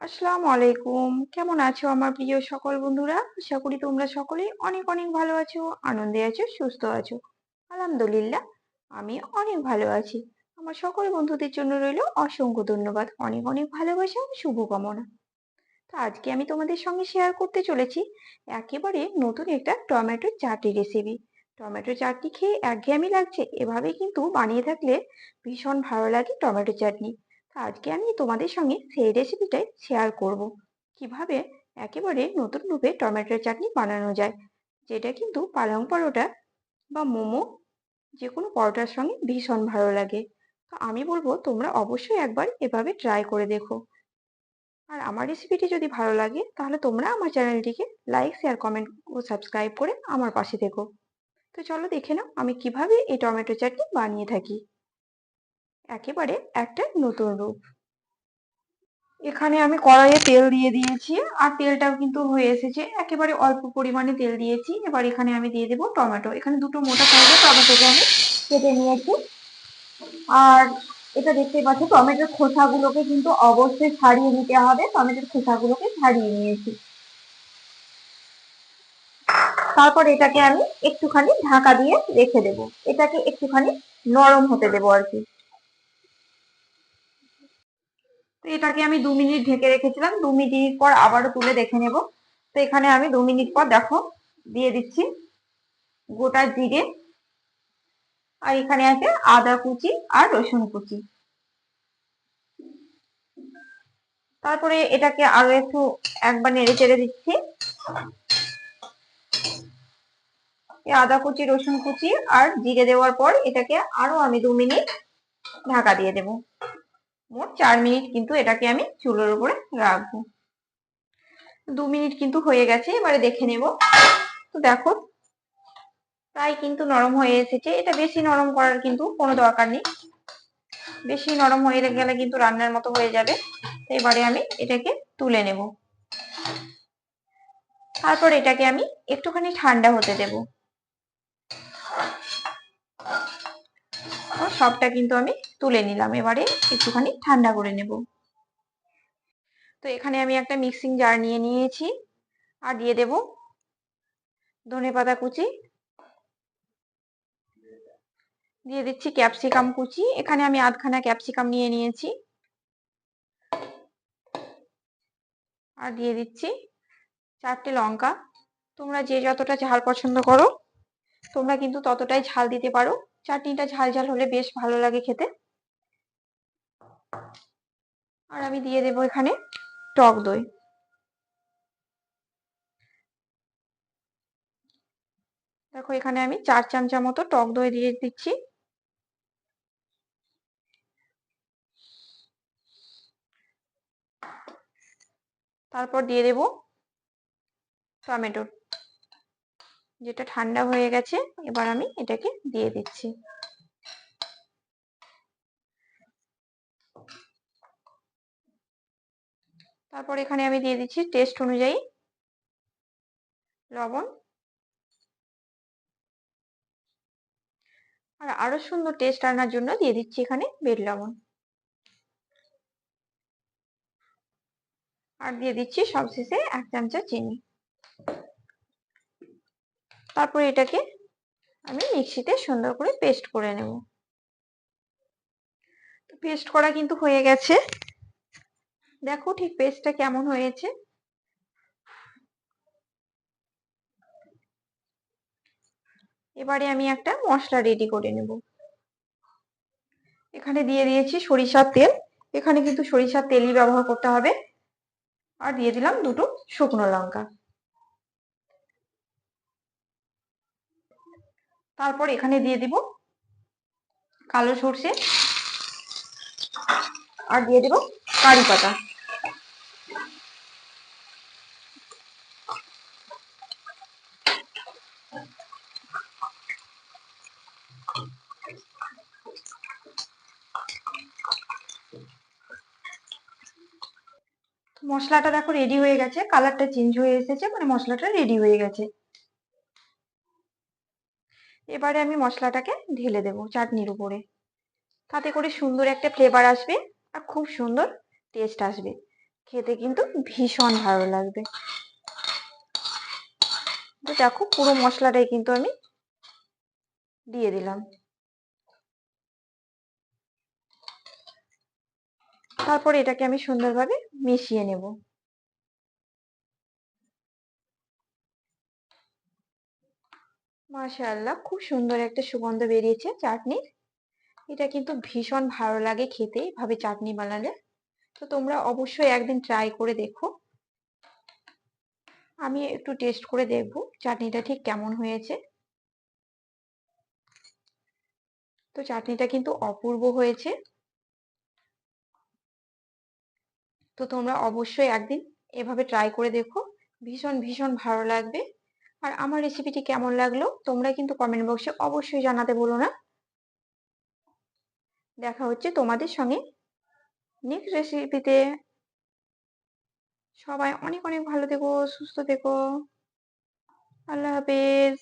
আসসালামু আলাইকুম। কেমন আছো আমার প্রিয় সকল বন্ধুরা? আশা করি তোমরা সকলেই অনেক অনেক ভালো আছো, আনন্দে আছো, সুস্থ আছো। আলহামদুলিল্লাহ, আমি অনেক ভালো আছি। আমার সকল বন্ধুদের জন্য রইল অসংখ্য ধন্যবাদ, অনেক অনেক ভালোবাসা ও শুভকামনা। তো আজকে আমি তোমাদের সঙ্গে শেয়ার করতে চলেছি একেবারে নতুন একটা টমেটো চাটনি রেসিপি। টমেটো চাটনি খেয়ে একঘেয়েমি লাগছে, এভাবে কিন্তু বানিয়ে থাকলে ভীষণ ভালো লাগে টমেটো চাটনি। তো আজকে আমি তোমাদের সঙ্গে সেই রেসিপিটাই শেয়ার করব, কিভাবে একেবারে নতুন রূপে টমেটো চাটনি বানানো যায়, যেটা কিন্তু পালং পরোটা বা মোমো যে কোনো পরোটার সঙ্গে ভীষণ ভালো লাগে। তো আমি বলবো তোমরা অবশ্যই একবার এভাবে ট্রাই করে দেখো। আর আমার রেসিপিটি যদি ভালো লাগে তাহলে তোমরা আমার চ্যানেলটিকে লাইক, শেয়ার, কমেন্ট ও সাবস্ক্রাইব করে আমার পাশে থেকো। তো চলো দেখে নাও আমি কিভাবে এই টমেটো চাটনি বানিয়ে থাকি, একেবারে একটা নতুন রূপ। এখানে আমি কড়াইয়ে তেল দিয়ে দিয়েছি, আর তেলটাও কিন্তু হয়ে এসেছে, একেবারে অল্প পরিমাণে তেল দিয়েছি। এবার এখানে আমি দিয়ে দেবো টমেটো। এখানে দুটো মোটা সাইজের টমেটোকে আমি কেটে নিয়েছি। আর এটা দেখতেই পাচ্ছ, টমেটোর খোসাগুলোকে কিন্তু অবশ্যই ছাড়িয়ে নিতে হবে। টমেটোর খোসাগুলোকে ছাড়িয়ে নিয়েছি। তারপর এটাকে আমি একটুখানি ঢাকা দিয়ে রেখে দেব। এটাকে একটুখানি নরম হতে দেবো আর কি। তো এটাকে আমি 2 মিনিট ঢেকে রেখেছিলাম, 2 মিনিট পর আবারও তুলে দেখে নেব। তো এখানে আমি 2 মিনিট পর দেখো দিয়ে দিচ্ছি গোটা জিরে, আর এখানে আছে আদা কুচি আর রসুন কুচি। তারপরে এটাকে আরো একটু একবার নেড়ে চেড়ে দিচ্ছি। এই আদা কুচি, রসুন কুচি আর জিরে দেওয়ার পর এটাকে আরো আমি 2 মিনিট ঢাকা দিয়ে দেবো। মোট 4 মিনিট কিন্তু এটাকে আমি চুলোর উপরে রাখবো। 2 মিনিট কিন্তু হয়ে গেছে, এবারে দেখে নেব। তো দেখো প্রায় কিন্তু নরম হয়ে এসেছে। এটা বেশি নরম করার কিন্তু কোনো দরকার নেই, বেশি নরম হয়ে গেলে কিন্তু রান্নার মতো হয়ে যাবে। তো এবারে আমি এটাকে তুলে নেব। তারপর এটাকে আমি একটুখানি ঠান্ডা হতে দেব। সবটা কিন্তু আমি তুলে নিলাম, এবারে একটুখানি ঠান্ডা করে নেব। তো এখানে আমি একটা মিক্সিং জার নিয়ে নিয়েছি, আর দিয়ে দেব ধনেপাতা কুচি, দিয়ে দিচ্ছি ক্যাপসিকাম কুচি। এখানে আমি আধখানা ক্যাপসিকাম নিয়ে নিয়েছি, আর দিয়ে দিচ্ছি 4টে লঙ্কা। তোমরা যে যতটা ঝাল পছন্দ করো তোমরা কিন্তু ততটাই ঝাল দিতে পারো। চাটনিটা ঝাল ঝাল হলে বেশ ভালো লাগে খেতে। আর আমি দিয়ে দেবো এখানে টক দই। দেখো এখানে আমি 4 চামচা মতো টক দই দিয়ে দিচ্ছি। তারপর দিয়ে দেব টমেটো, যেটা ঠান্ডা হয়ে গেছে। এবার আমি এটাকে দিয়ে দিচ্ছি। তারপর এখানে আমি দিয়ে দিচ্ছি টেস্ট অনুযায়ী লবণ। আর আরো সুন্দর টেস্ট আনার জন্য দিয়ে দিচ্ছি এখানে বিট লবণ। আর দিয়ে দিচ্ছি সবশেষে 1 চামচা চিনি। তারপর এটাকে আমি মিক্সিতে সুন্দর করে পেস্ট করে নেব। পেস্ট করা কিন্তু হয়ে গেছে, দেখো ঠিক পেস্টটা কেমন হয়েছে। এবারে আমি একটা মশলা রেডি করে নেব। এখানে দিয়ে দিয়েছি সরিষার তেল। এখানে কিন্তু সরিষার তেলই ব্যবহার করতে হবে। আর দিয়ে দিলাম দুটো শুকনো লঙ্কা। তারপর এখানে দিয়ে দিব কালো সর্ষে, আর দিয়ে দেব কারি পাতা। মশলাটা দেখো রেডি হয়ে গেছে, কালারটা চেঞ্জ হয়ে এসেছে, মানে মশলাটা রেডি হয়ে গেছে। এবারে আমি মশলাটাকে ঢেলে দেব চাটনির উপরে। তাতে করে সুন্দর একটা ফ্লেভার আসবে আর খুব সুন্দর টেস্ট আসবে। খেতে কিন্তু ভীষণ ভালো লাগবে। তো দেখো পুরো মশলাটাই কিন্তু আমি দিয়ে দিলাম। তারপরে এটাকে আমি সুন্দরভাবে মিশিয়ে নেব। মাশাআল্লাহ, খুব সুন্দর একটা সুগন্ধ বেরিয়েছে চাটনির। এটা কিন্তু ভীষণ ভালো লাগে খেতে এভাবে চাটনি বানালে। তো তোমরা অবশ্যই একদিন ট্রাই করে দেখো। আমি একটু টেস্ট করে দেখব চাটনিটা ঠিক কেমন হয়েছে। তো চাটনিটা কিন্তু অপূর্ব হয়েছে। তো তোমরা অবশ্যই একদিন এভাবে ট্রাই করে দেখো, ভীষণ ভীষণ ভালো লাগবে। আর আমার রেসিপিটি কেমন লাগলো তোমরা কিন্তু কমেন্ট বক্সে অবশ্যই জানাতে ভুলো না। দেখা হচ্ছে তোমাদের সঙ্গে নেক্সট রেসিপিতে। সবাই অনেক অনেক ভালো থেকো, সুস্থ থেকো। আল্লাহ হাফেজ।